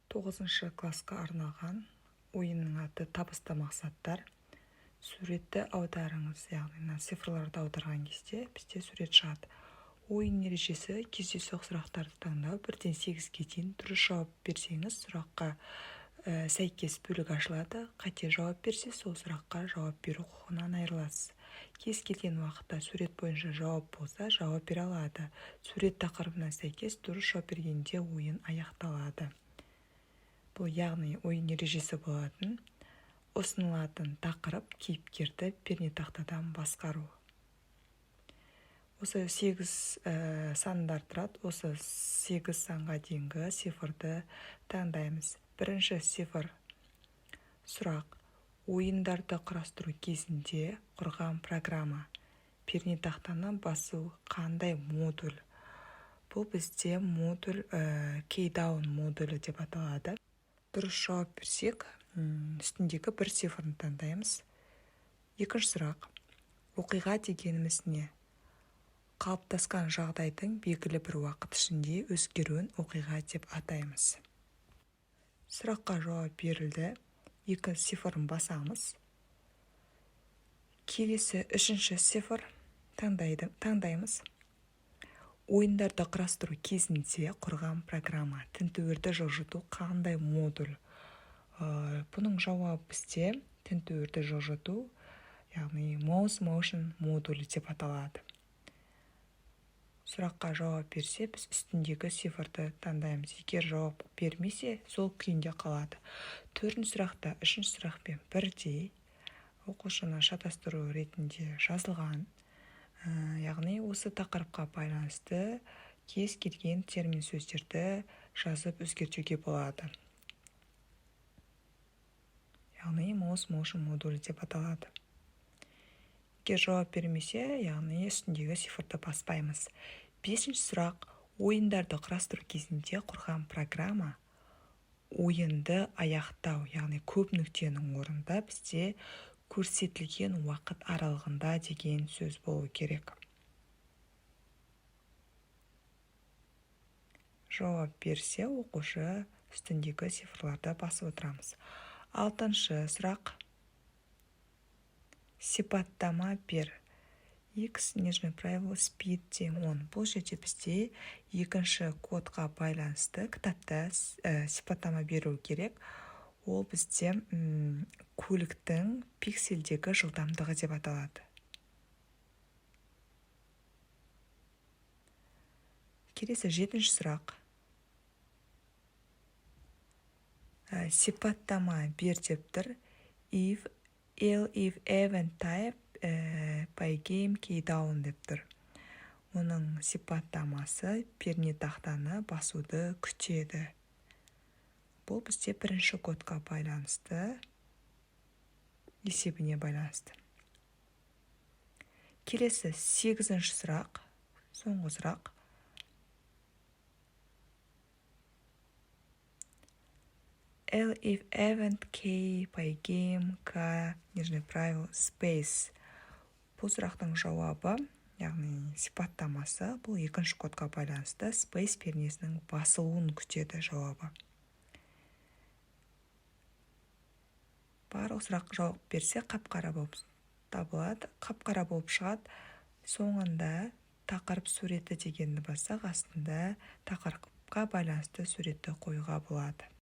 9 классқа арналған ойынның аты табысты мақсаттар. Суретті аударыңыз, яғни мына цифрларды аударған кезде бізде сурет шығады. Ойын ережесі кездейсоқ сұрақтарды таңдау 1-ден 8-ге дейін дұрыс жауап берсеңіз, сұраққа сәйкес бөлік ашылады. Қате жауап берсе, сол сұраққа жауап беру құқығынан айырыласыз. Кез келген уақытта сурет бойынша жауап болса, жауап бере алады. Сурет тақырыбына сәйкес дұрыс жауап бергенде ойын аяқталады. Бұл яғни ойын ережесі болатын. Ұсынылатын тақырып кейіпкерді пернетақтадан басқару. Осы 8 сандар тұрады. Осы 8 санға дейінгі цифрды таңдаймыз. Бірінші цифр сұрақ. Ойындарды құрастыру кезінде құрған программа. Пернетақтаны басу қандай модуль? Бұл бізде модуль кейдаун модулі деп аталады. Дұрыс жауап берсек, үстіндегі бір цифрны таңдаймыз. Екінші сұрақ. Оқиға дегеніміз не? Қалыптасқан жағдайдың белгілі бір уақыт ішінде өзгеруін оқиға деп атаймыз. Сұраққа жауап берілді. 2 цифрын басамыз. Келесі үшінші цифр таңдаймыз. Ойындарды құрастыру кезінде құрған программа. Тінтуірді жылжыту қандай модуль? Бұның жауабы бізде тінтуірді жылжыту, яғни mouse motion модулі деп аталады. Сұраққа жауап берсе, біз үстіндегі цифрды таңдаймыз. Егер жауап бермесе, сол күйінде қалады. 4-ші сұрақта 3-ші сұрақпен бірдей оқушыны шатастыру ретінде жазылған. Яғни осы тақырыпқа байланысты кез келген термин сөздерді жазып өзгертуге болады. Яғни mouse motion модулі деп аталады. Егер жауап бермесе, яғни үстіндегі цифрды баспаймыз. 5-ші сұрақ. Ойындарды құрастыру кезінде құрған программа ойынды аяқтау, яғни көп нүктенің орнында бізде көрсетілген уақыт аралығында деген сөз болу керек. Жауап берсе, оқушы үстіндегі цифрларды басып отырамыз. 6-шы сұрақ. Сипаттама бер. X нижнее правило speed демон. Бұл жерде бізде екінші кодқа байланысты кітапта сипаттама беру керек. Ол бізде көліктің пиксельдегі жылдамдығы деп аталады. Келесі 7-ші сұрақ. Сипаттама бер деп тұр. If event type by game keydown деп тұр. Оның сипаттамасы пернетақтаны басуды күтеді. Бұл бізде бірінші кодқа байланысты, есебіне байланысты. Келесі 8-ші сұрақ, соңғы сұрақ. If event K by game K нижнее правило space. Бұл сұрақтың жауабы, яғни сипаттамасы, бұл екінші кодқа байланысты space пернесінің басылуын күтеді жауабы. Барлық сұрақ жауап берсе, қап-қара болып табылады. Қап-қара болып шығады. Соңында тақырып суреті дегенді бассақ, астында тақырыпқа байланысты суретті қоюға болады.